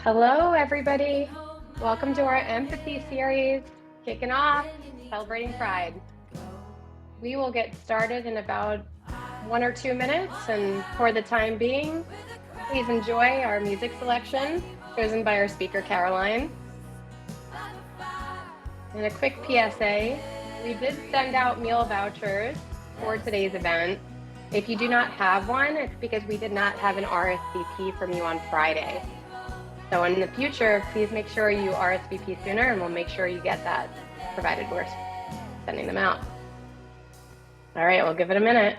Hello, everybody. Welcome to our empathy series, kicking off, celebrating Pride. We will get started in about 1 or 2 minutes, and for the time being, please enjoy our music selection chosen by our speaker, Caroline. And a quick PSA, we did send out meal vouchers for today's event. If you do not have one, it's because we did not have an RSVP from you on Friday. So in the future, please make sure you RSVP sooner and we'll make sure you get that, provided we're sending them out. All right, we'll give it a minute.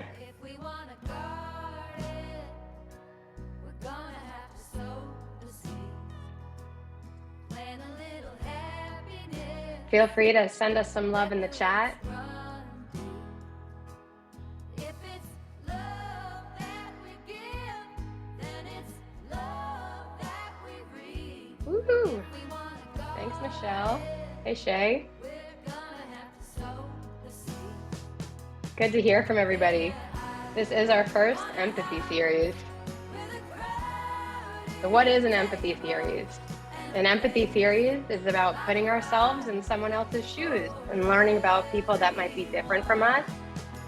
Feel free to send us some love in the chat. Woohoo! Thanks, Michelle. Hey, Shay. Good to hear from everybody. This is our first empathy series. So what is an empathy series? An empathy series is about putting ourselves in someone else's shoes and learning about people that might be different from us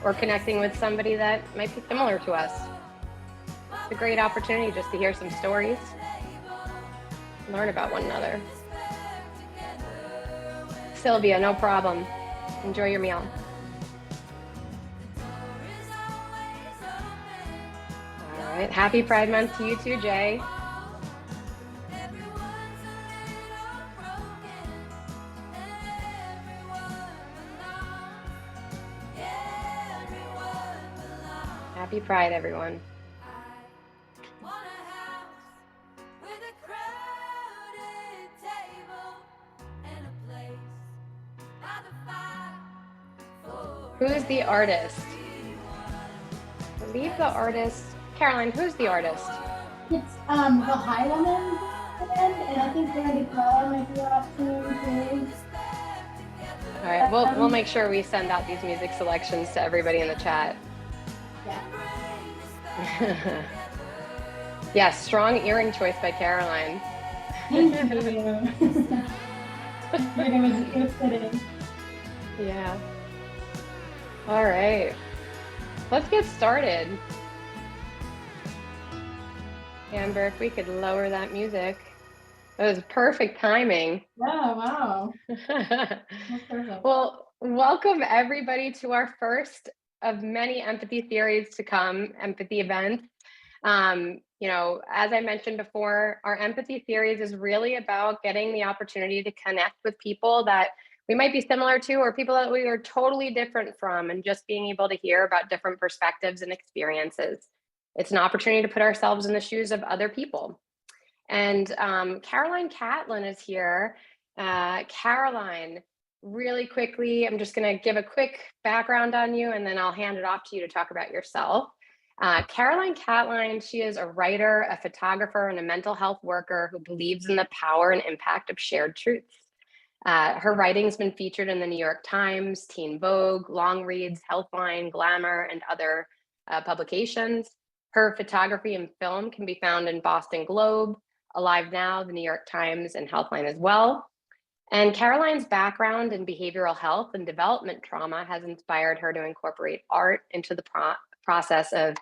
or connecting with somebody that might be similar to us. It's a great opportunity just to hear some stories, learn about one another. Sylvia, no problem. Enjoy your meal. All right, happy Pride Month to you too, Jay. Happy Pride, everyone. Who's the artist? I believe the artist, Caroline, who's the artist? It's the High Woman band, and I think Randy Kleiner might be up too. All right, we'll make sure we send out these music selections to everybody in the chat. Yeah. Yes, strong earring choice by Caroline. Thank you. It was fitting. Yeah. All right, let's get started. Amber, if we could lower that music. That was perfect timing. Yeah, wow. That's perfect. Well, welcome everybody to our first of many empathy theories to come, empathy events. As I mentioned before, our empathy theories is really about getting the opportunity to connect with people that we might be similar to or people that we are totally different from, and just being able to hear about different perspectives and experiences. It's an opportunity to put ourselves in the shoes of other people. And Catlin is here. Caroline, really quickly, I'm just going to give a quick background on you, and then I'll hand it off to you to talk about yourself. Catlin, she is a writer, a photographer, and a mental health worker who believes in the power and impact of shared truths. Her writing's been featured in the New York Times, Teen Vogue, Long Reads, Healthline, Glamour, and other publications. Her photography and film can be found in Boston Globe, Alive Now, the New York Times, and Healthline as well. And Caroline's background in behavioral health and development trauma has inspired her to incorporate art into the process of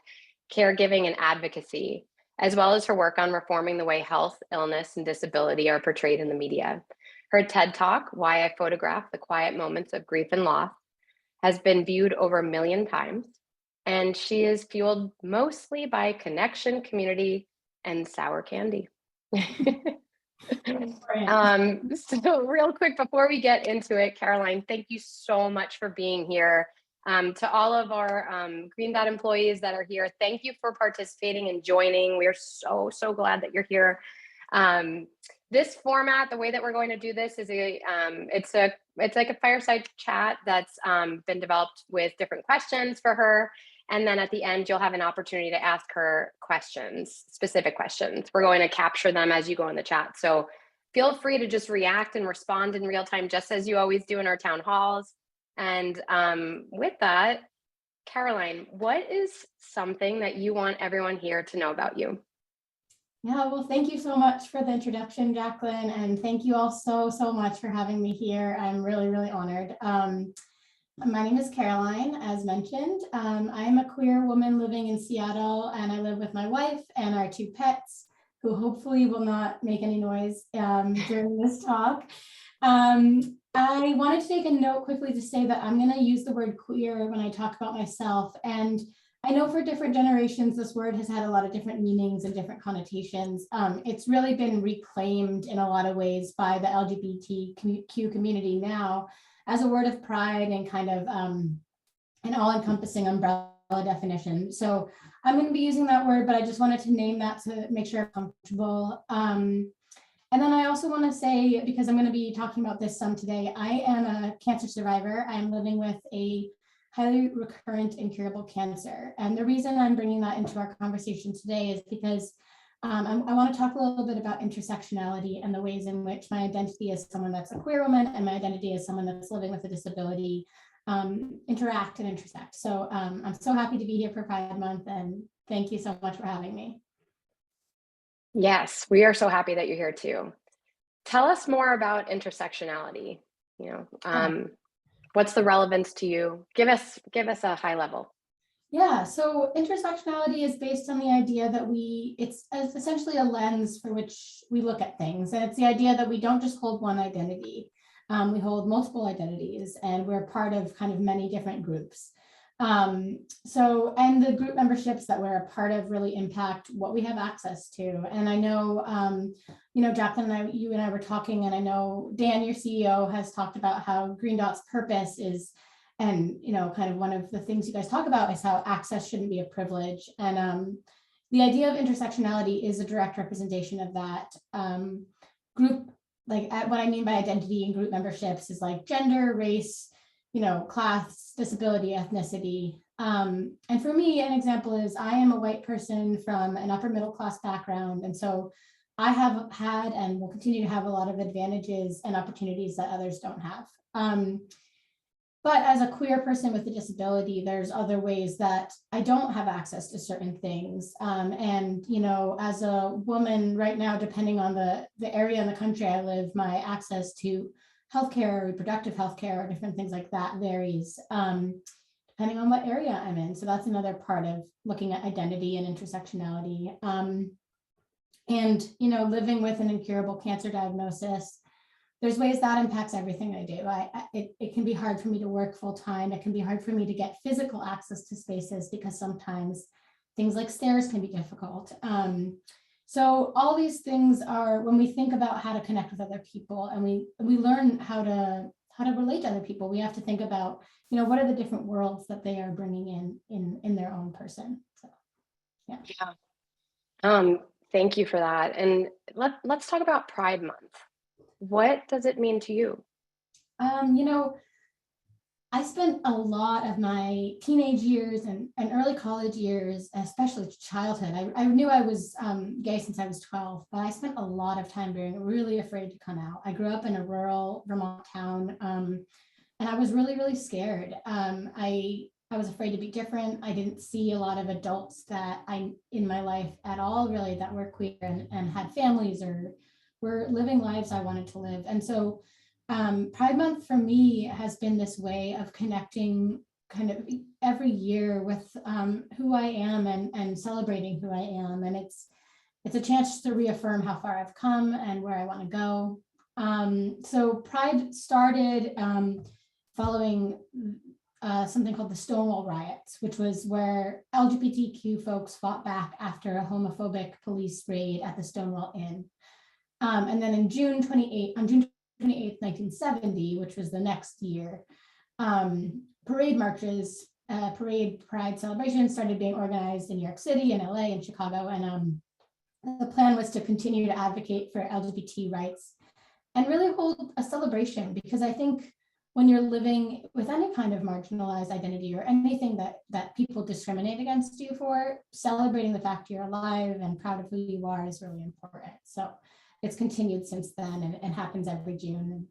caregiving and advocacy, as well as her work on reforming the way health, illness, and disability are portrayed in the media. Her TED Talk, Why I Photograph the Quiet Moments of Grief and Loss, has been viewed over 1 million times, and she is fueled mostly by connection, community, and sour candy. So real quick, before we get into it, Caroline, thank you so much for being here. To all of our Green Dot employees that are here, thank you for participating and joining. We're so glad that you're here. This format, the way that we're going to do this is it's like a fireside chat that's been developed with different questions for her. And then at the end, you'll have an opportunity to ask her questions, specific questions. We're going to capture them as you go in the chat. So feel free to just react and respond in real time, just as you always do in our town halls. And with that, Caroline, what is something that you want everyone here to know about you? Yeah, well, thank you so much for the introduction, Jaclyn, and thank you all so much for having me here. I'm really, really honored. My name is Caroline, as mentioned. I am a queer woman living in Seattle, and I live with my wife and our 2 pets, who hopefully will not make any noise during this talk. I wanted to take a note quickly to say that I'm going to use the word queer when I talk about myself. And I know for different generations, this word has had a lot of different meanings and different connotations. It's really been reclaimed in a lot of ways by the LGBTQ community now as a word of pride and kind of an all-encompassing umbrella definition. So I'm going to be using that word, but I just wanted to name that to make sure I'm comfortable. And then I also want to say, because I'm going to be talking about this some today, I am a cancer survivor. I'm living with a highly recurrent incurable cancer. And the reason I'm bringing that into our conversation today is because I want to talk a little bit about intersectionality and the ways in which my identity as someone that's a queer woman and my identity as someone that's living with a disability interact and intersect. So I'm so happy to be here for Pride Month, and thank you so much for having me. Yes, we are so happy that you're here too. Tell us more about intersectionality. You know, what's the relevance to you? Give us a high level. Yeah, so intersectionality is based on the idea that it's essentially a lens for which we look at things. And it's the idea that we don't just hold one identity, we hold multiple identities, and we're part of kind of many different groups. And the group memberships that we're a part of really impact what we have access to. And I know, Jaclyn you and I were talking, and I know Dan, your CEO, has talked about how Green Dot's purpose is, and kind of one of the things you guys talk about is how access shouldn't be a privilege. And the idea of intersectionality is a direct representation of that. Group, like what I mean by identity and group memberships is like gender, race, class, disability, ethnicity. And for me, an example is I am a white person from an upper middle class background. And so I have had and will continue to have a lot of advantages and opportunities that others don't have. But as a queer person with a disability, there's other ways that I don't have access to certain things. And, as a woman right now, depending on the area in the country I live, my access to healthcare, reproductive healthcare, or different things like that varies depending on what area I'm in. So that's another part of looking at identity and intersectionality. And, living with an incurable cancer diagnosis, there's ways that impacts everything I do. It can be hard for me to work full time. It can be hard for me to get physical access to spaces because sometimes things like stairs can be difficult. So all these things are, when we think about how to connect with other people and we learn how to relate to other people, we have to think about, what are the different worlds that they are bringing in their own person. So, yeah. Thank you for that. And let's talk about Pride Month. What does it mean to you? I spent a lot of my teenage years and early college years, especially childhood. I knew I was gay since I was 12, but I spent a lot of time being really afraid to come out. I grew up in a rural Vermont town, and I was really, really scared. I was afraid to be different. I didn't see a lot of adults in my life at all, really, that were queer and had families or were living lives I wanted to live. And so Pride Month for me has been this way of connecting kind of every year with who I am and celebrating who I am. And it's a chance to reaffirm how far I've come and where I want to go. So Pride started following something called the Stonewall Riots, which was where LGBTQ folks fought back after a homophobic police raid at the Stonewall Inn. And then on June 28th, 1970, which was the next year, parade marches, pride celebrations started being organized in New York City and LA and Chicago. And the plan was to continue to advocate for LGBT rights and really hold a celebration, because I think when you're living with any kind of marginalized identity or anything that people discriminate against you for, celebrating the fact you're alive and proud of who you are is really important. So it's continued since then and happens every June. And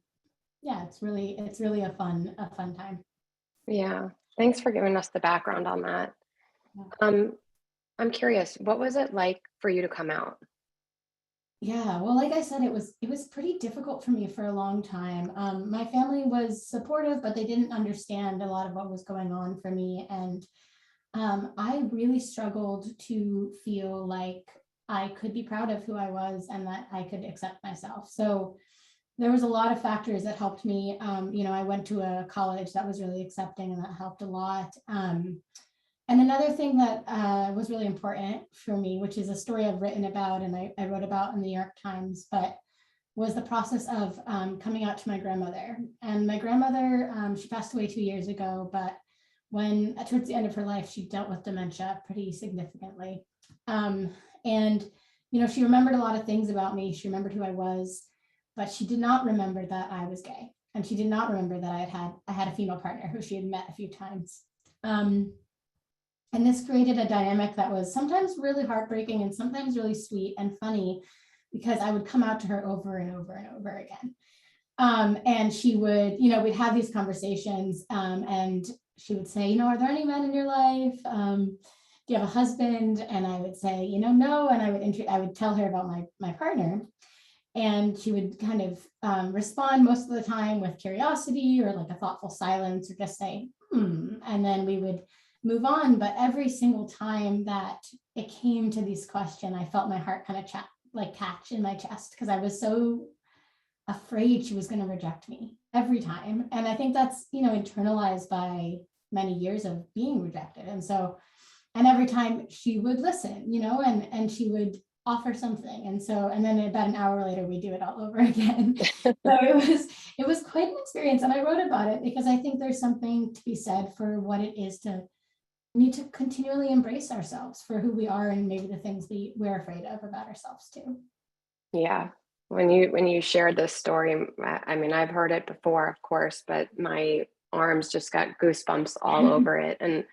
yeah, it's really a fun time. Yeah, thanks for giving us the background on that. I'm curious, what was it like for you to come out? Yeah, well, like I said, it was pretty difficult for me for a long time. My family was supportive, but they didn't understand a lot of what was going on for me. And I really struggled to feel like I could be proud of who I was and that I could accept myself. So there was a lot of factors that helped me. I went to a college that was really accepting, and that helped a lot. And another thing that was really important for me, which is a story I've written about and I wrote about in the New York Times, but was the process of coming out to my grandmother. And my grandmother, she passed away 2 years ago, but when towards the end of her life, she dealt with dementia pretty significantly. And she remembered a lot of things about me. She remembered who I was, but she did not remember that I was gay. And she did not remember that I had a female partner who she had met a few times. And this created a dynamic that was sometimes really heartbreaking and sometimes really sweet and funny, because I would come out to her over and over and over again. And she would, we'd have these conversations, and she would say, are there any men in your life? Do you have a husband? And I would say, no. And I would tell her about my partner. And she would kind of respond most of the time with curiosity or like a thoughtful silence, or just say, and then we would move on. But every single time that it came to this question, I felt my heart kind of catch in my chest, because I was so afraid she was going to reject me every time. And I think that's, internalized by many years of being rejected. And every time she would listen, and she would offer something. And then about an hour later, we do it all over again. So it was quite an experience. And I wrote about it because I think there's something to be said for what it is to need to continually embrace ourselves for who we are, and maybe the things we're afraid of about ourselves too. Yeah. When you shared this story, I mean, I've heard it before, of course, but my arms just got goosebumps all over it. And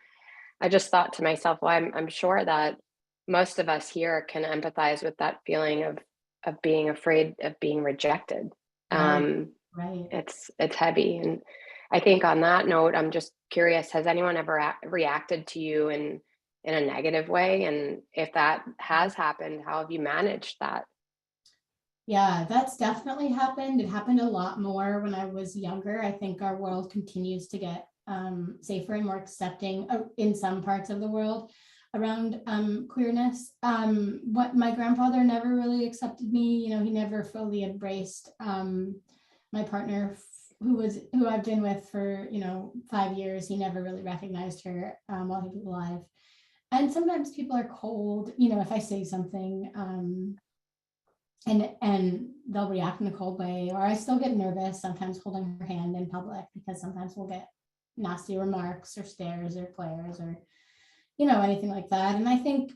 I just thought to myself, well, I'm sure that most of us here can empathize with that feeling of being afraid of being rejected. Right, Um, right. it's heavy. And I think on that note, I'm just curious, has anyone ever reacted to you in a negative way? And if that has happened, how have you managed that? Yeah, that's definitely happened. It happened a lot more when I was younger. I think our world continues to get safer and more accepting in some parts of the world around queerness. What my grandfather never really accepted me. He never fully embraced my partner, who I've been with for 5 years. He never really recognized her while he was alive. And sometimes people are cold. If I say something. And they'll react in a cold way, or I still get nervous sometimes holding her hand in public, because sometimes we'll get nasty remarks or stares or glares or anything like that. And I think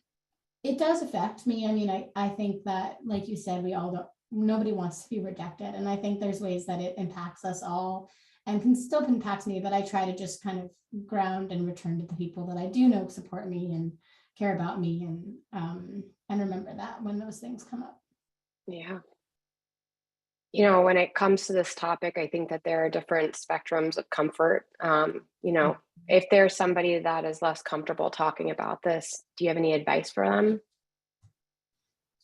it does affect me. I mean, I think that, like you said, nobody wants to be rejected, and I think there's ways that it impacts us all and can still impact me, but I try to just kind of ground and return to the people that I do know support me and care about me, and remember that when those things come up. Yeah. When it comes to this topic, I think that there are different spectrums of comfort. If there's somebody that is less comfortable talking about this, do you have any advice for them?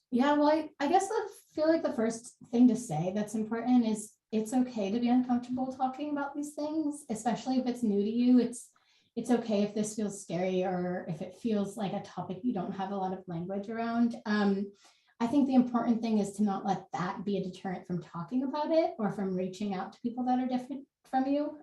Yeah, well, I guess I feel like the first thing to say that's important is it's okay to be uncomfortable talking about these things, especially if it's new to you. It's okay if this feels scary, or if it feels like a topic you don't have a lot of language around. I think the important thing is to not let that be a deterrent from talking about it, or from reaching out to people that are different from you.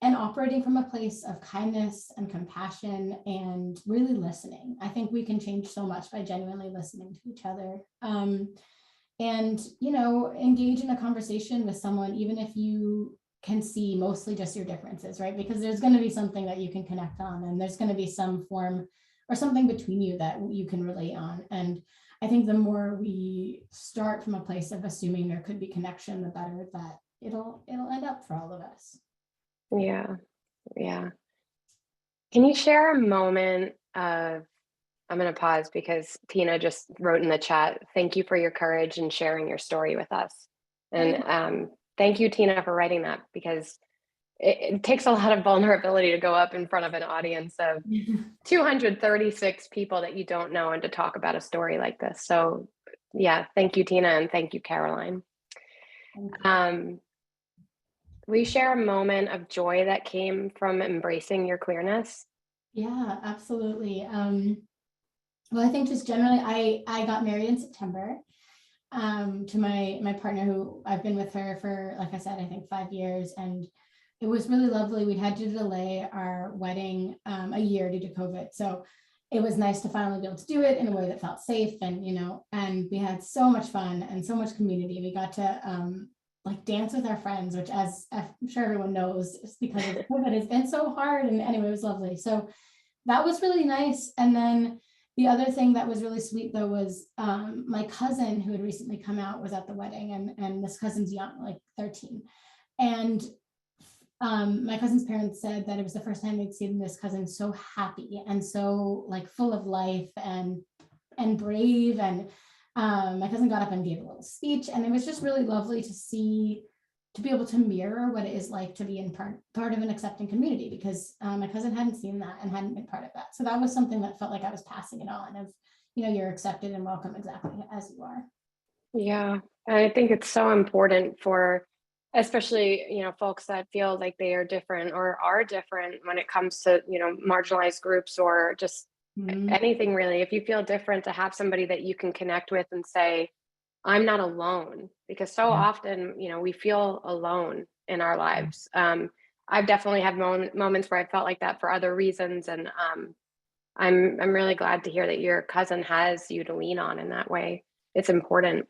And operating from a place of kindness and compassion and really listening. I think we can change so much by genuinely listening to each other. And engage in a conversation with someone, even if you can see mostly just your differences, right? Because there's going to be something that you can connect on, and there's going to be some form or something between you that you can relate on. And I think the more we start from a place of assuming there could be connection, the better that it'll end up for all of us. Yeah. Yeah. Can you share a moment of, I'm going to pause because Tina just wrote in the chat, thank you for your courage and sharing your story with us. And thank you, Tina, for writing that, because it takes a lot of vulnerability to go up in front of an audience of 236 people that you don't know and to talk about a story like this. So yeah, thank you, Tina, and thank you, Caroline. We share a moment of joy that came from embracing your queerness. Yeah, absolutely. Well, I think just generally, I got married in September to my partner, who I've been with her for, like I said, I think 5 years, and it was really lovely. We had to delay our wedding a year due to COVID, so it was nice to finally be able to do it in a way that felt safe, and and we had so much fun and so much community. We got to like dance with our friends, which, as I'm sure everyone knows, is because of COVID, has been so hard. And anyway, it was lovely. So that was really nice. And then the other thing that was really sweet, though, was my cousin, who had recently come out, was at the wedding, and this cousin's young, like 13. And my cousin's parents said that it was the first time they'd seen this cousin so happy and so like full of life and brave. And my cousin got up and gave a little speech, and it was just really lovely to see, to be able to mirror what it is like to be in part of an accepting community, because my cousin hadn't seen that and hadn't been part of that. So that was something that felt like I was passing it on, of, you're accepted and welcome exactly as you are. Yeah, I think it's so important for, especially, folks that feel like they are different or are different when it comes to, marginalized groups or just anything really. If you feel different, to have somebody that you can connect with and say, I'm not alone, because so often, we feel alone in our lives. I've definitely had moments where I felt like that for other reasons. And I'm really glad to hear that your cousin has you to lean on in that way. It's important.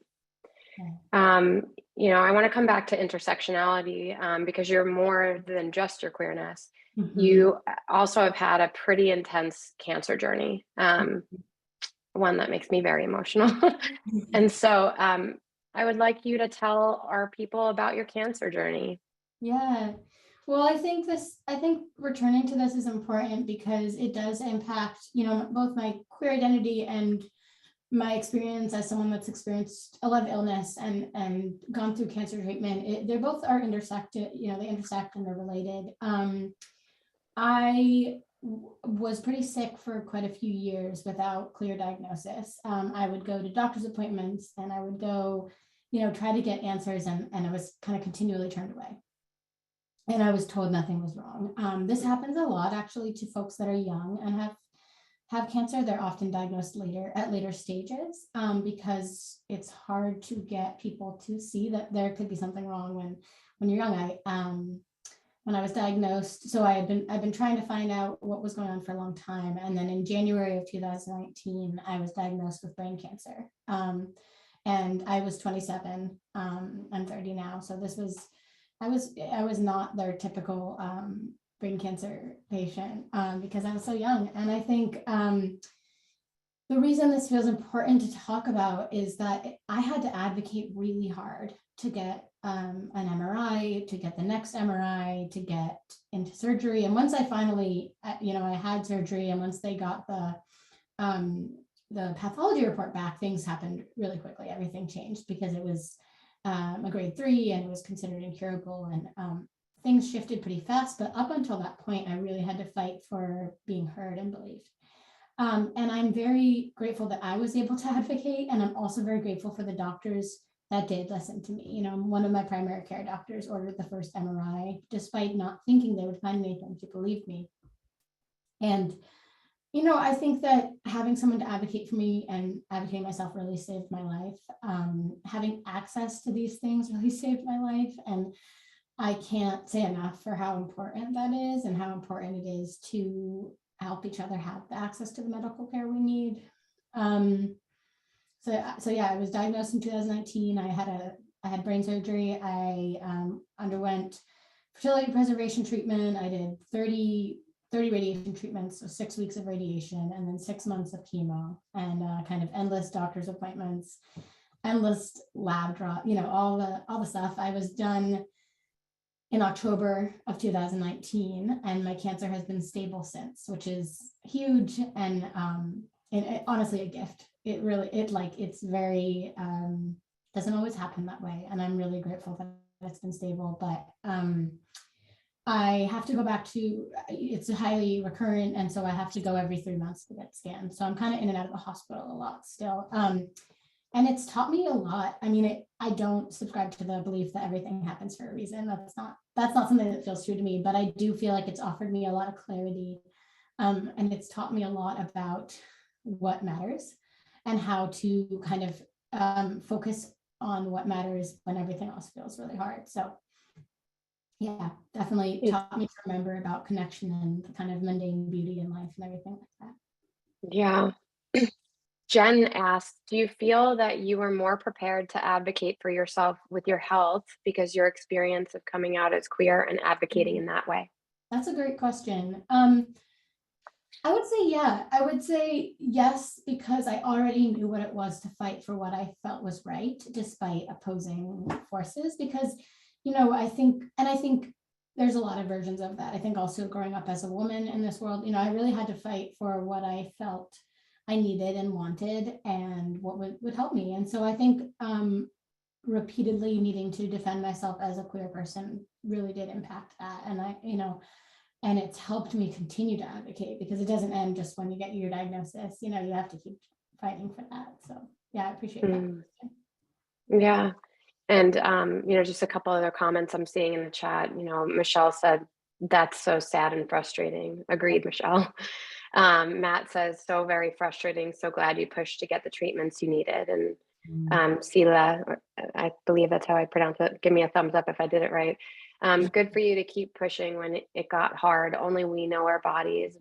I want to come back to intersectionality because you're more than just your queerness. You also have had a pretty intense cancer journey, one that makes me very emotional. And so I would like you to tell our people about your cancer journey. Yeah. Well, I think returning to this is important because it does impact, both my queer identity and my experience as someone that's experienced a lot of illness and gone through cancer treatment. They both are intersected, they intersect and they're related. I was pretty sick for quite a few years without clear diagnosis. I would go to doctor's appointments and I would go, try to get answers, and I was kind of continually turned away. And I was told nothing was wrong. This happens a lot actually to folks that are young and have cancer. They're often diagnosed at later stages because it's hard to get people to see that there could be something wrong when you're young. When I was diagnosed, so I've been trying to find out what was going on for a long time, and then in January of 2019, I was diagnosed with brain cancer, and I was 27. I'm 30 now, so I was not their typical brain cancer patient because I was so young. And I think the reason this feels important to talk about is that I had to advocate really hard to get an MRI, to get the next MRI, to get into surgery. And once I finally, I had surgery, and once they got the pathology report back, things happened really quickly. Everything changed because it was a grade 3 and it was considered incurable, and things shifted pretty fast. But up until that point, I really had to fight for being heard and believed. And I'm very grateful that I was able to advocate. And I'm also very grateful for the doctors that did listen to me. One of my primary care doctors ordered the first MRI, despite not thinking they would find anything. She believed me. And, I think that having someone to advocate for me and advocating myself really saved my life. Having access to these things really saved my life. And I can't say enough for how important that is, and how important it is to help each other have the access to the medical care we need. So yeah, I was diagnosed in 2019. I had brain surgery. I underwent fertility preservation treatment. I did 30 radiation treatments, so 6 weeks of radiation, and then 6 months of chemo, and kind of endless doctor's appointments, endless lab draw, all the stuff. I was done in October of 2019, and my cancer has been stable since, which is huge, and honestly a gift. It's very doesn't always happen that way, and I'm really grateful that it's been stable. But I have to go back to, it's a highly recurrent, and so I have to go every 3 months to get scanned. So I'm kind of in and out of the hospital a lot still. And it's taught me a lot. I mean, I don't subscribe to the belief that everything happens for a reason. That's not something that feels true to me, but I do feel like it's offered me a lot of clarity. And it's taught me a lot about what matters and how to kind of focus on what matters when everything else feels really hard. So yeah, definitely taught me to remember about connection and the kind of mundane beauty in life and everything like that. Yeah. Jen asked, do you feel that you were more prepared to advocate for yourself with your health because your experience of coming out as queer and advocating in that way? That's a great question. I would say, yeah, I would say yes, because I already knew what it was to fight for what I felt was right, despite opposing forces. Because, I think there's a lot of versions of that. I think also growing up as a woman in this world, I really had to fight for what I felt I needed and wanted and what would help me. And so I think repeatedly needing to defend myself as a queer person really did impact that. And and it's helped me continue to advocate, because it doesn't end just when you get your diagnosis. You have to keep fighting for that. So yeah, I appreciate that. Mm, yeah. And, just a couple other comments I'm seeing in the chat. Michelle said, that's so sad and frustrating. Agreed, Michelle. Matt says, so very frustrating. So glad you pushed to get the treatments you needed. And Sila, I believe that's how I pronounce it. Give me a thumbs up if I did it right. Good for you to keep pushing when it got hard. Only we know our bodies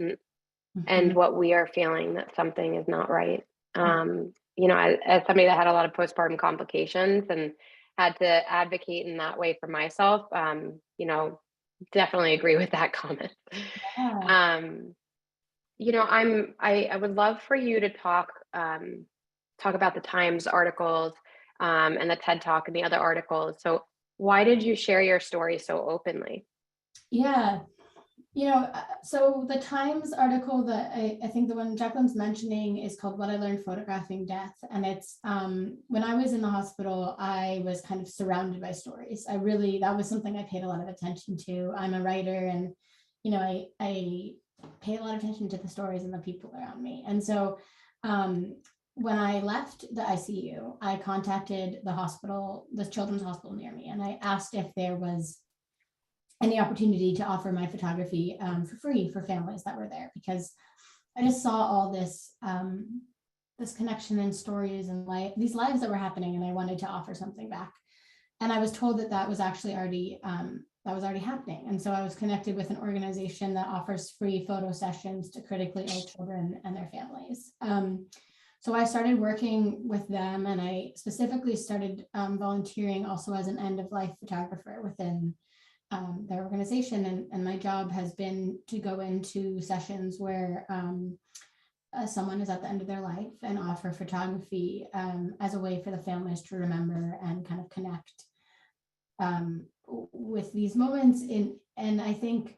and what we are feeling, that something is not right. As somebody that had a lot of postpartum complications and had to advocate in that way for myself, definitely agree with that comment. Yeah. I would love for you to talk about the Times articles, and the TED Talk and the other articles. So why did you share your story so openly? Yeah. So the Times article that I think the one Jaclyn's mentioning is called What I Learned Photographing Death. And it's when I was in the hospital, I was kind of surrounded by stories. That was something I paid a lot of attention to. I'm a writer, and, I pay a lot of attention to the stories and the people around me. And so when I left the ICU, I contacted the children's hospital near me, and I asked if there was any opportunity to offer my photography for free for families that were there, because I just saw all this this connection and stories and these lives that were happening, and I wanted to offer something back. And I was told that was actually already happening. And so I was connected with an organization that offers free photo sessions to critically ill children and their families. So I started working with them, and I specifically started volunteering also as an end-of-life photographer within their organization. And my job has been to go into sessions where someone is at the end of their life and offer photography as a way for the families to remember and kind of connect with these moments. And I think,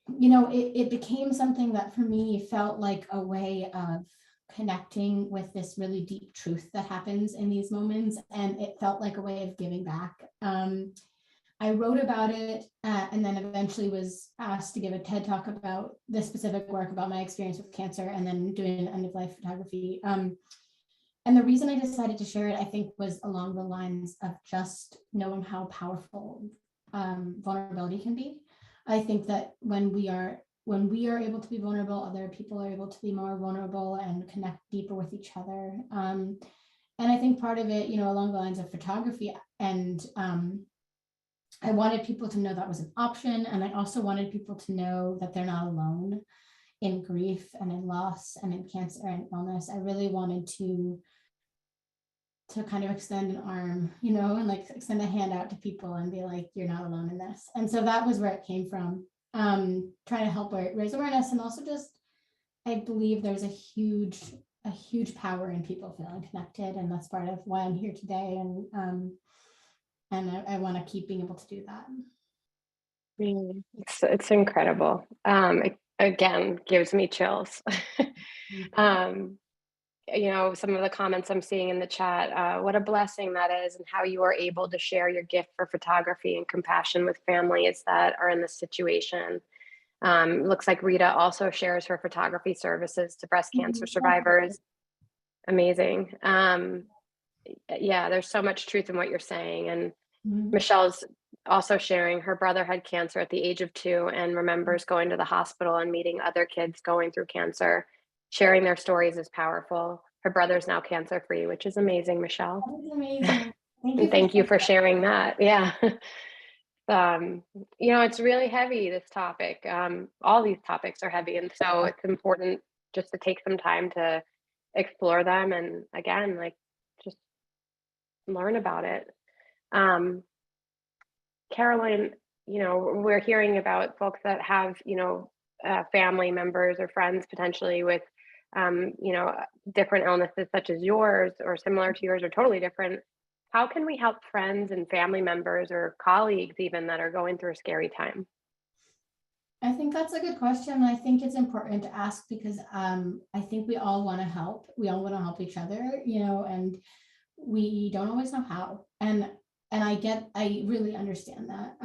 it became something that for me felt like a way of connecting with this really deep truth that happens in these moments. And it felt like a way of giving back. I wrote about it and then eventually was asked to give a TED Talk about this specific work, about my experience with cancer, and then doing an end-of-life photography. And the reason I decided to share it, I think, was along the lines of just knowing how powerful vulnerability can be. I think that when we are able to be vulnerable, other people are able to be more vulnerable and connect deeper with each other. And I think part of it, along the lines of photography, and I wanted people to know that was an option. And I also wanted people to know that they're not alone in grief and in loss and in cancer and illness. I really wanted to kind of extend an arm, and like extend a hand out to people and be like, you're not alone in this. And so that was where it came from. Trying to help raise awareness, and also just, I believe there's a huge power in people feeling connected. And that's part of why I'm here today. And I want to keep being able to do that. It's incredible. It again gives me chills. some of the comments I'm seeing in the chat, what a blessing that is, and how you are able to share your gift for photography and compassion with families that are in this situation. Looks like Rita also shares her photography services to breast cancer survivors. Amazing. Yeah, there's so much truth in what you're saying. And Michelle's also sharing her brother had cancer at the age of 2 and remembers going to the hospital and meeting other kids going through cancer. Sharing their stories is powerful. Her brother's now cancer free, which is amazing, Michelle. That was amazing. And thank you for sharing that. Yeah. It's really heavy, this topic. All these topics are heavy. And so it's important just to take some time to explore them. And again, like, just learn about it. Caroline, we're hearing about folks that have, family members or friends potentially with, different illnesses such as yours or similar to yours or totally different. How can we help friends and family members or colleagues even that are going through a scary time? I think that's a good question. I think it's important to ask because I think we all want to help. We all want to help each other, and we don't always know how. And I really understand that.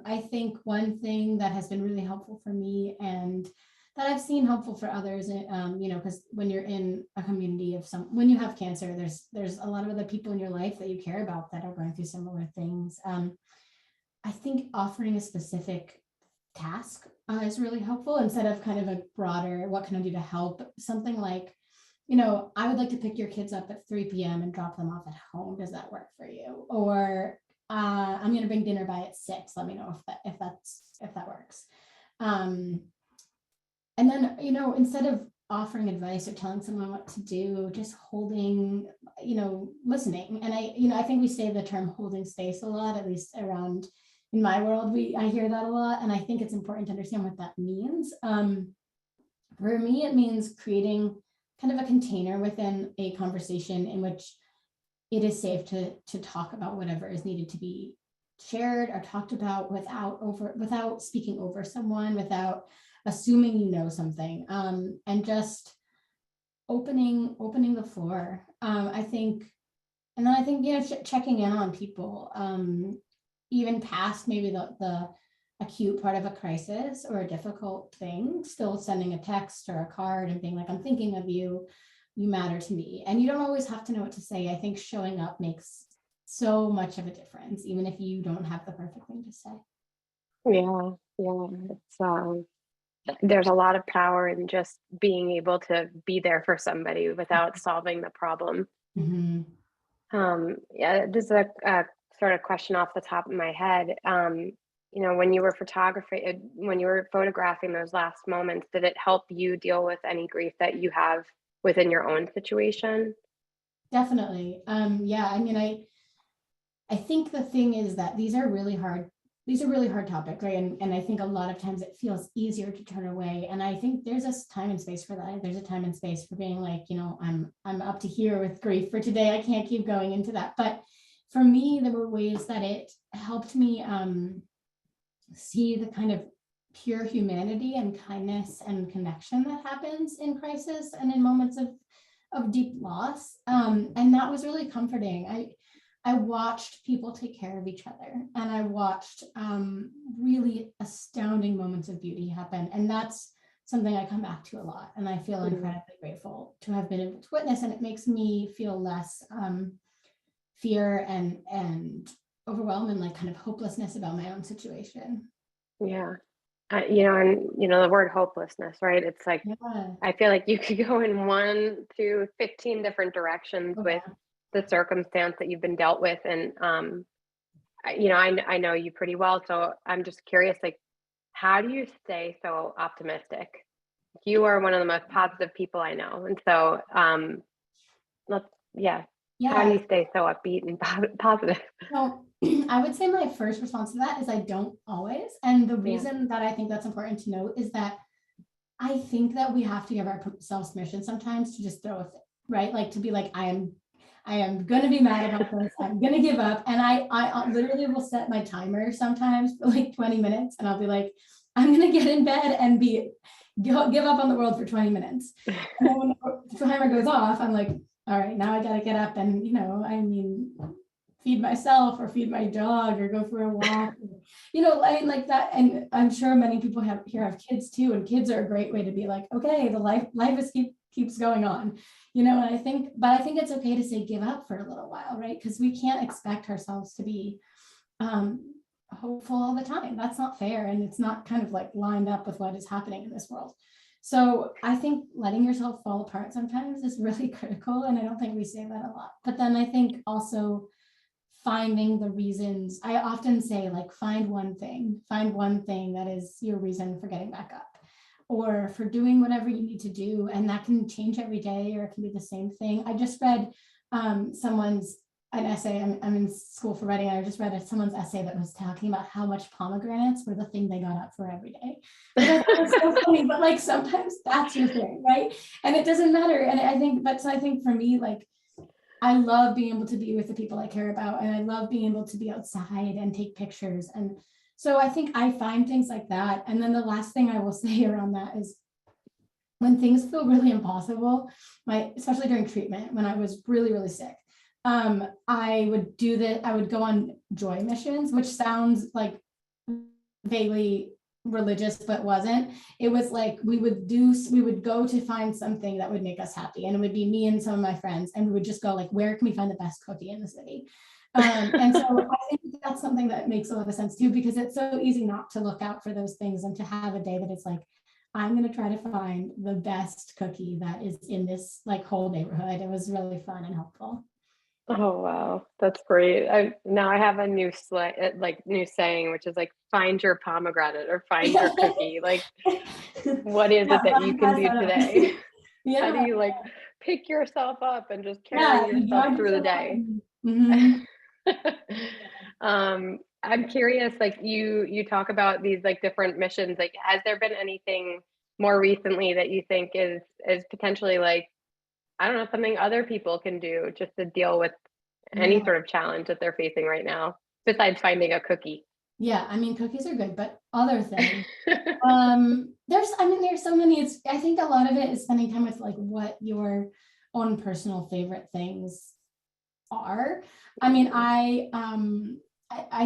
I think one thing that has been really helpful for me and that I've seen helpful for others, because when you're in a community when you have cancer, there's a lot of other people in your life that you care about that are going through similar things. I think offering a specific task is really helpful instead of kind of a broader, what can I do to help? Something like, I would like to pick your kids up at 3 p.m. and drop them off at home. Does that work for you? Or I'm going to bring dinner by at 6. Let me know if that works. And then, instead of offering advice or telling someone what to do, just holding, listening. And I think we say the term holding space a lot, at least around in my world, I hear that a lot. And I think it's important to understand what that means. For me, it means creating kind of a container within a conversation in which it is safe to talk about whatever is needed to be shared or talked about without speaking over someone, without assuming something, and just opening the floor. I think checking in on people, even past maybe the acute part of a crisis or a difficult thing, still sending a text or a card and being like, I'm thinking of you, you matter to me. And you don't always have to know what to say. I think showing up makes so much of a difference, even if you don't have the perfect thing to say. Yeah. It's there's a lot of power in just being able to be there for somebody without solving the problem. Mm-hmm. This is a sort of question off the top of my head. When you were photographing those last moments, did it help you deal with any grief that you have within your own situation? Definitely. I think the thing is that these are really hard topics, right? And I think a lot of times it feels easier to turn away. And I think there's a time and space for that. There's a time and space for being like, I'm up to here with grief for today. I can't keep going into that. But for me, there were ways that it helped me see the kind of pure humanity and kindness and connection that happens in crisis and in moments of deep loss. And that was really comforting. I watched people take care of each other, and I watched really astounding moments of beauty happen. And that's something I come back to a lot. And I feel incredibly grateful to have been able to witness. And it makes me feel less fear and overwhelmed and like kind of hopelessness about my own situation. Yeah. The word hopelessness, right? It's like, I feel like you could go in 1 to 15 different directions with the circumstance that you've been dealt with. And, I know you pretty well. So I'm just curious, like, how do you stay so optimistic? You are one of the most positive people I know. And so, how do you stay so upbeat and positive? So I would say my first response to that is I don't always. And the reason that I think that's important to note is that I think that we have to give ourselves permission sometimes to just throw a fit, right? Like to be like, I am going to be mad about this. I'm going to give up. And I literally will set my timer sometimes for like 20 minutes and I'll be like, I'm going to get in bed and be give up on the world for 20 minutes. And then when the timer goes off, I'm like, all right, now I got to get up and, I mean, feed myself or feed my dog or go for a walk, I mean, like that. And I'm sure many people have kids too. And kids are a great way to be like, okay, the life is keeps going on, and I think it's okay to say give up for a little while, right? Because we can't expect ourselves to be hopeful all the time. That's not fair. And it's not kind of like lined up with what is happening in this world. So I think letting yourself fall apart sometimes is really critical. And I don't think we say that a lot. But then I think also finding the reasons. I often say, like, find one thing that is your reason for getting back up or for doing whatever you need to do. And that can change every day, or it can be the same thing. I just read an essay. I'm in school for writing. I just read someone's essay that was talking about how much pomegranates were the thing they got up for every day. But that's so funny, but like sometimes that's your thing, right? And it doesn't matter. And I think for me, like, I love being able to be with the people I care about, and I love being able to be outside and take pictures. And so I think I find things like that. And then the last thing I will say around that is when things feel really impossible, especially during treatment, when I was really, really sick, I would go on joy missions, which sounds like vaguely religious, but wasn't. It was like we would go to find something that would make us happy, and it would be me and some of my friends, and we would just go like, where can we find the best cookie in the city? And so I think that's something that makes a lot of sense too, because it's so easy not to look out for those things and to have a day that it's like, I'm going to try to find the best cookie that is in this like whole neighborhood. It was really fun and helpful. Oh, wow. That's great. Now I have a new new saying, which is like, find your pomegranate or find your cookie. Like, what is it that you can do today? How do you like pick yourself up and just carry yourself through the day? Mm-hmm. I'm curious, like you talk about these like different missions. Like, has there been anything more recently that you think is potentially like, I don't know, something other people can do just to deal with any sort of challenge that they're facing right now, besides finding a cookie? Yeah, I mean, cookies are good, but other things. There's so many. I think a lot of it is spending time with like what your own personal favorite things are. I mean, I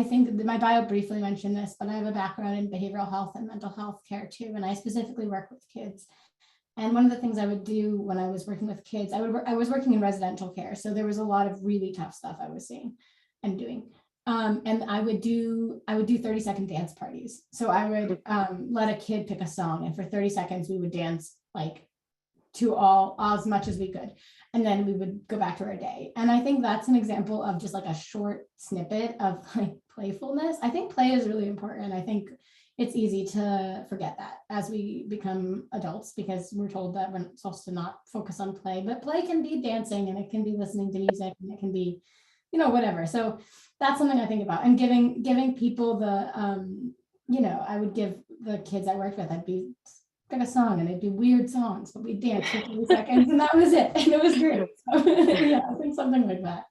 think that my bio briefly mentioned this, but I have a background in behavioral health and mental health care too, and I specifically work with kids. And one of the things I would do when I was working with kids, I was working in residential care, so there was a lot of really tough stuff I was seeing and doing. And I would do 30-second dance parties. So I would let a kid pick a song, and for 30 seconds we would dance like to all as much as we could, and then we would go back to our day. And I think that's an example of just like a short snippet of like playfulness. I think play is really important. I think it's easy to forget that as we become adults, because we're told that we're supposed to not focus on play, but play can be dancing, and it can be listening to music, and it can be, whatever. So that's something I think about, and giving people the, I would give the kids I worked with, I'd be pick a song, and it'd be weird songs, but we'd dance for 30 seconds, and that was it. And it was great. So, yeah, I think something like that.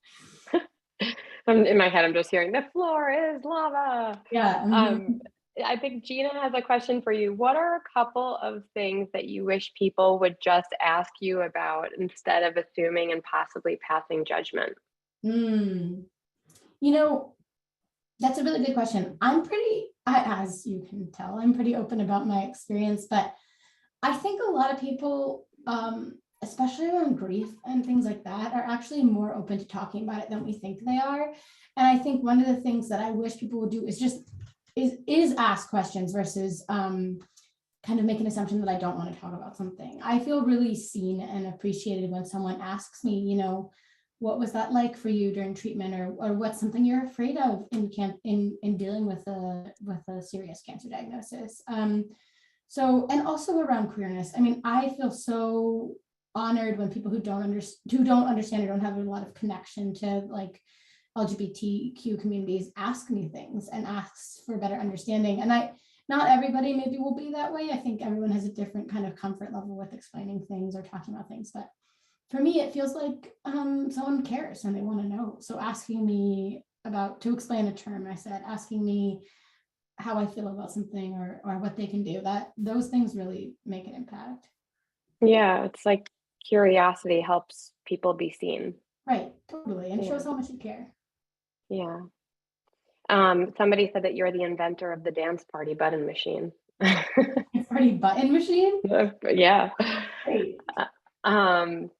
In my head, I'm just hearing the floor is lava. Yeah. Mm-hmm. I think Gina has a question for you. What are a couple of things that you wish people would just ask you about instead of assuming and possibly passing judgment? That's a really good question. As you can tell, I'm pretty open about my experience, but I think a lot of people, especially around grief and things like that, are actually more open to talking about it than we think they are. And I think one of the things that I wish people would do is ask questions versus kind of make an assumption that I don't want to talk about something. I feel really seen and appreciated when someone asks me, what was that like for you during treatment, or what's something you're afraid of in dealing with a serious cancer diagnosis. So, and also around queerness. I mean, I feel so honored when people who don't understand or don't have a lot of connection to like LGBTQ communities ask me things and asks for better understanding. And not everybody maybe will be that way. I think everyone has a different kind of comfort level with explaining things or talking about things. But for me, it feels like someone cares and they want to know. So asking me to explain a term, asking me how I feel about something or what they can do, that those things really make an impact. Yeah, it's like curiosity helps people be seen. Right, totally. And Yeah, shows how much you care. yeah. Somebody said that you're the inventor of the dance party button machine. Party button machine? Yeah. Great. Um,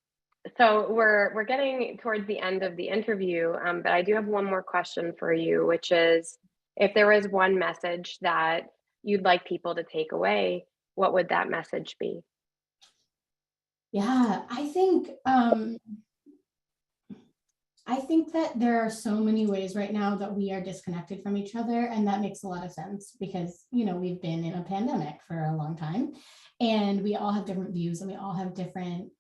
so we're getting towards the end of the interview, but I do have one more question for you, which is if there was one message that you'd like people to take away, what would that message be? Yeah, I think that there are so many ways right now that we are disconnected from each other, and that makes a lot of sense because, you know, we've been in a pandemic for a long time, and we all have different views, and we all have different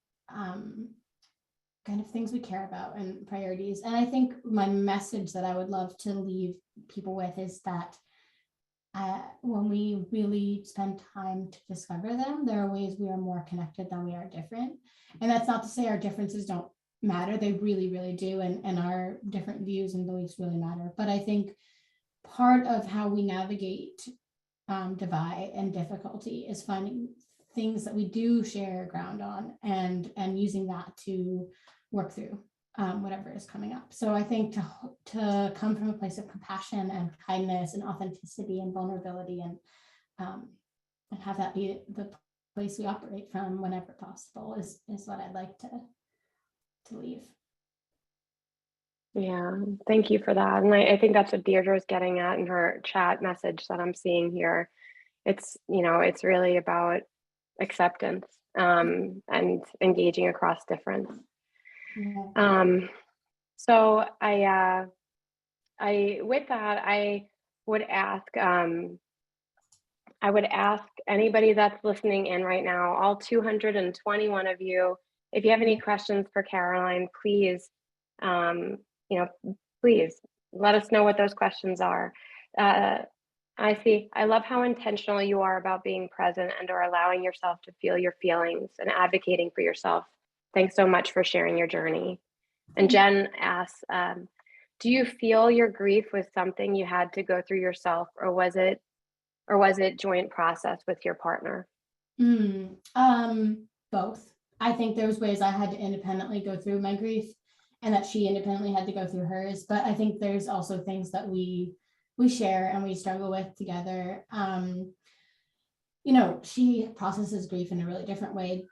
kind of things we care about and priorities. And I think my message that I would love to leave people with is that when we really spend time to discover them, there are ways we are more connected than we are different. And that's not to say our differences don't matter. They really, really do. And our different views and beliefs really matter. But I think part of how we navigate divide and difficulty is finding things that we do share ground on and using that to work through whatever is coming up. So I think to come from a place of compassion and kindness and authenticity and vulnerability and have that be the place we operate from whenever possible is what I'd like to leave. Yeah, thank you for that. And I think that's what Deirdre is getting at in her chat message that I'm seeing here. It's, you know, it's really about acceptance and engaging across difference. Yeah. So I with that I would ask anybody that's listening in right now, all 221 of you, if you have any questions for Caroline, please, you know, please let us know what those questions are. I love how intentional you are about being present and or allowing yourself to feel your feelings and advocating for yourself. Thanks so much for sharing your journey. And Jen asks, do you feel your grief was something you had to go through yourself, or was it joint process with your partner? Both. I think there was ways I had to independently go through my grief and that she independently had to go through hers. But I think there's also things that we share and we struggle with together. You know, she processes grief in a really different way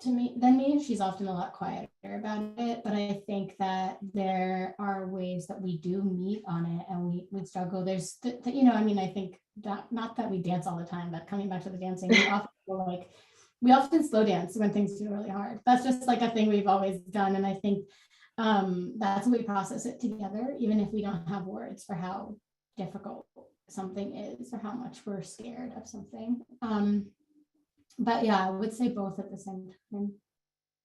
than me. She's often a lot quieter about it, but I think that there are ways that we do meet on it and we struggle. There's you know, I mean, I think that not that we dance all the time, but coming back to the dancing, we often slow dance when things feel really hard. That's just like a thing we've always done. And I think that's what we process it together, even if we don't have words for how difficult something is or how much we're scared of something. But yeah, I would say both at the same time.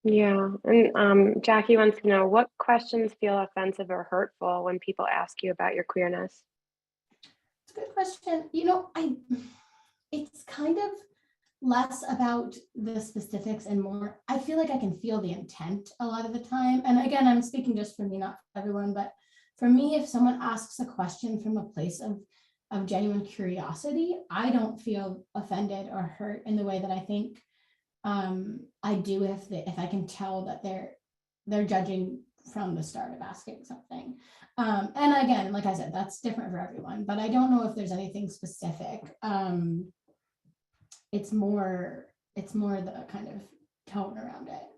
Yeah, and Jackie wants to know, what questions feel offensive or hurtful when people ask you about your queerness? It's a good question. You know, it's kind of less about the specifics and more, I feel like I can feel the intent a lot of the time. And again, I'm speaking just for me, not for everyone, but for me, if someone asks a question from a place of genuine curiosity, I don't feel offended or hurt in the way that I think I do if I can tell that they're judging from the start of asking something. And again, like I said, that's different for everyone, but I don't know if there's anything specific. It's more the kind of tone around it.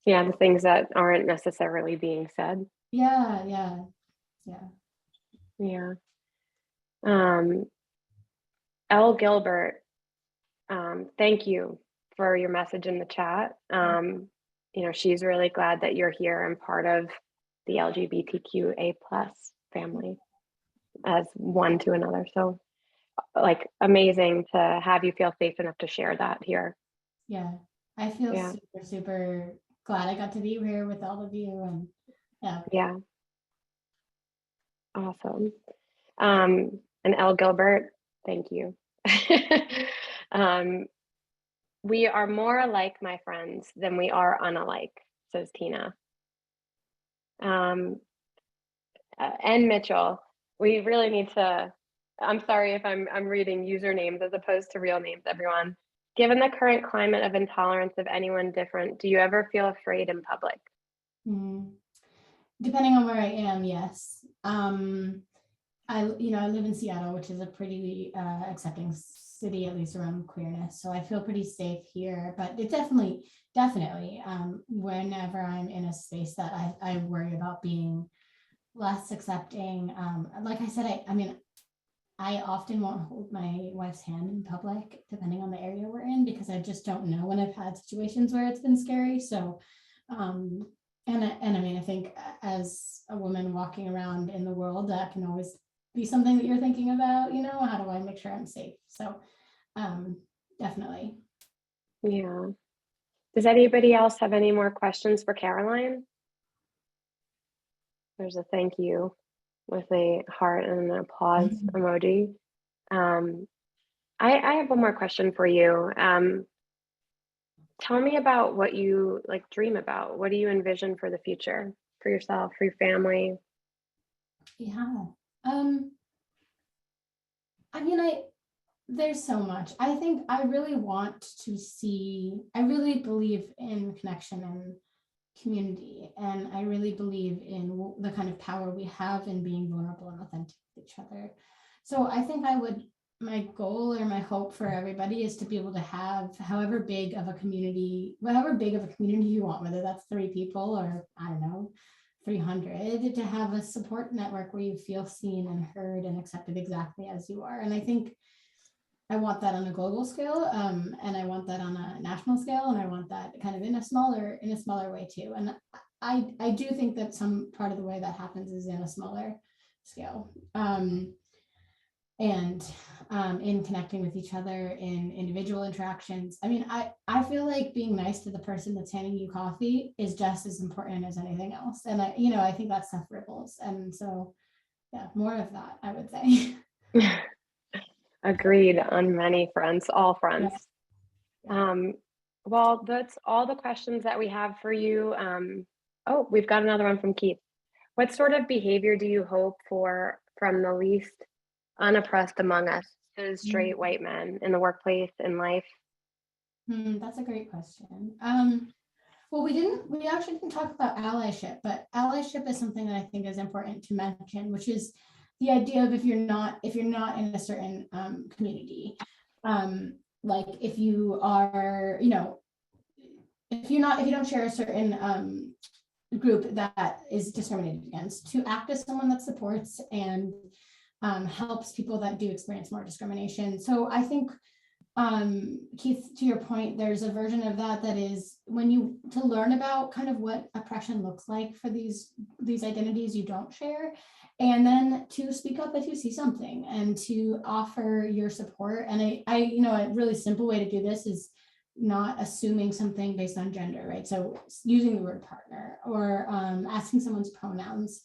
Yeah, the things that aren't necessarily being said. Yeah. L. Gilbert, thank you for your message in the chat. You know, she's really glad that you're here and part of the LGBTQA+ family as one to another. So like amazing to have you feel safe enough to share that here. Yeah, I feel super glad I got to be here with all of you. And yeah, awesome. And L. Gilbert, thank you. We are more alike, my friends, than we are unalike, says Tina. And Mitchell, we really need to I'm sorry if I'm reading usernames as opposed to real names, everyone. Given the current climate of intolerance of anyone different, do you ever feel afraid in public? Depending on where I am, yes. I live in Seattle, which is a pretty accepting city, at least around queerness. So I feel pretty safe here, but it definitely, whenever I'm in a space that I worry about being less accepting. Like I said, I often won't hold my wife's hand in public, depending on the area we're in, because I just don't know when I've had situations where it's been scary. So, I think as a woman walking around in the world, that can always be something that you're thinking about, how do I make sure I'm safe? So, definitely. Yeah. Does anybody else have any more questions for Caroline? There's a thank you with a heart and an applause emoji. I have one more question for you. Tell me about what you dream about. What do you envision for the future, for yourself, for your family? Yeah. There's so much. I think I really believe in connection and community. And I really believe in the kind of power we have in being vulnerable and authentic with each other. So I think my goal or my hope for everybody is to be able to have however big of a community you want, whether that's 3 people or I don't know, 300, to have a support network where you feel seen and heard and accepted exactly as you are. And I think I want that on a global scale, and I want that on a national scale, and I want that kind of in a smaller way too. And I do think that some part of the way that happens is in a smaller scale, and in connecting with each other in individual interactions. I feel like being nice to the person that's handing you coffee is just as important as anything else. And I think that stuff ripples. And so, yeah, more of that, I would say. Agreed on many fronts, all fronts. Yeah. Well, that's all the questions that we have for you. Oh, we've got another one from Keith. What sort of behavior do you hope for from the least unoppressed among us, those straight white men, in the workplace, in life? That's a great question. Well, we actually didn't talk about allyship, but allyship is something that I think is important to mention, which is the idea of if you're not in a certain community, like if you are, if you don't share a certain group that is discriminated against, to act as someone that supports and helps people that do experience more discrimination. So I think, Keith, to your point, there's a version of that is to learn about kind of what oppression looks like for these identities you don't share, and then to speak up if you see something and to offer your support. And a really simple way to do this is not assuming something based on gender, right? So using the word partner or asking someone's pronouns,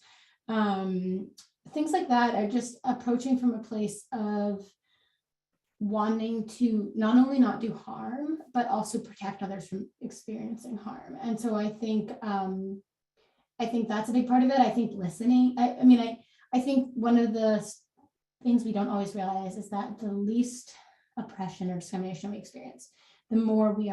things like that are just approaching from a place of wanting to not only not do harm, but also protect others from experiencing harm. And so I think that's a big part of it. I think listening. I think one of the things we don't always realize is that the least oppression or discrimination we experience, the more we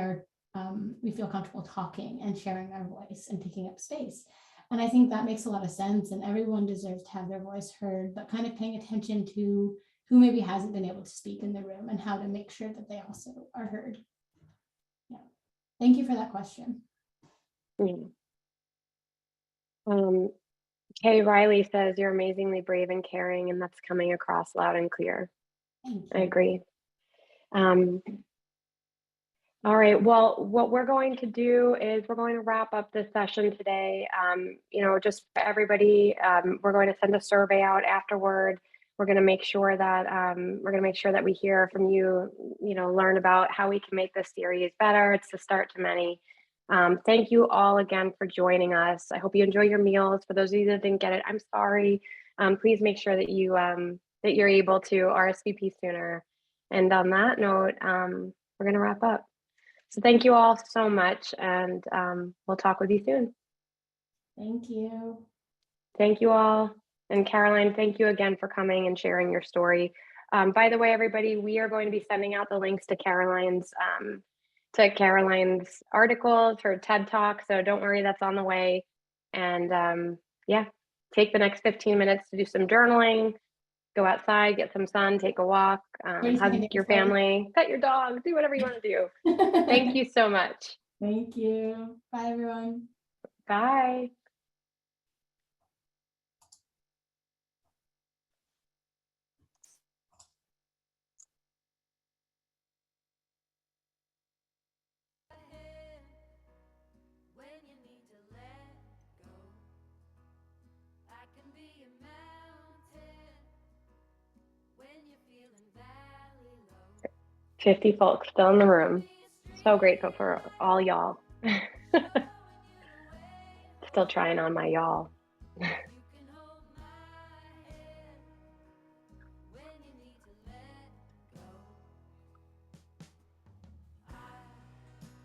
feel comfortable talking and sharing our voice and picking up space. And I think that makes a lot of sense, and everyone deserves to have their voice heard, but kind of paying attention to who maybe hasn't been able to speak in the room and how to make sure that they also are heard. Yeah. Thank you for that question. Yeah. Kay Riley says you're amazingly brave and caring, and that's coming across loud and clear. Thank you. I agree. All right, well, what we're going to do is we're going to wrap up this session today. Just for everybody, we're going to send a survey out afterward. We're going to make sure that we hear from you, learn about how we can make this series better. It's the start to many. Thank you all again for joining us. I hope you enjoy your meals. For those of you that didn't get it, I'm sorry. Please make sure that you're able to RSVP sooner. And on that note, we're going to wrap up. So thank you all so much, and we'll talk with you soon. Thank you. Thank you all. And Caroline, thank you again for coming and sharing your story. By the way, everybody, we are going to be sending out the links to Caroline's articles, her TED Talk. So don't worry, that's on the way. And yeah, take the next 15 minutes to do some journaling, go outside, get some sun, take a walk, hug your family, pet your dog, do whatever you want to do. Thank you so much. Thank you. Bye, everyone. Bye. I can be a mountain when you're feeling valley low. 50 folks still in the room. So grateful for all y'all. Still trying on my y'all. You can hold my hand when you need to let go. I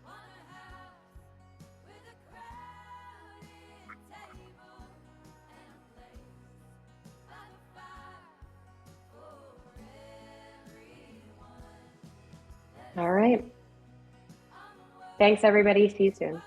want a house with a crowded table and a place by the fire for everyone. All right. Thanks, everybody. See you soon.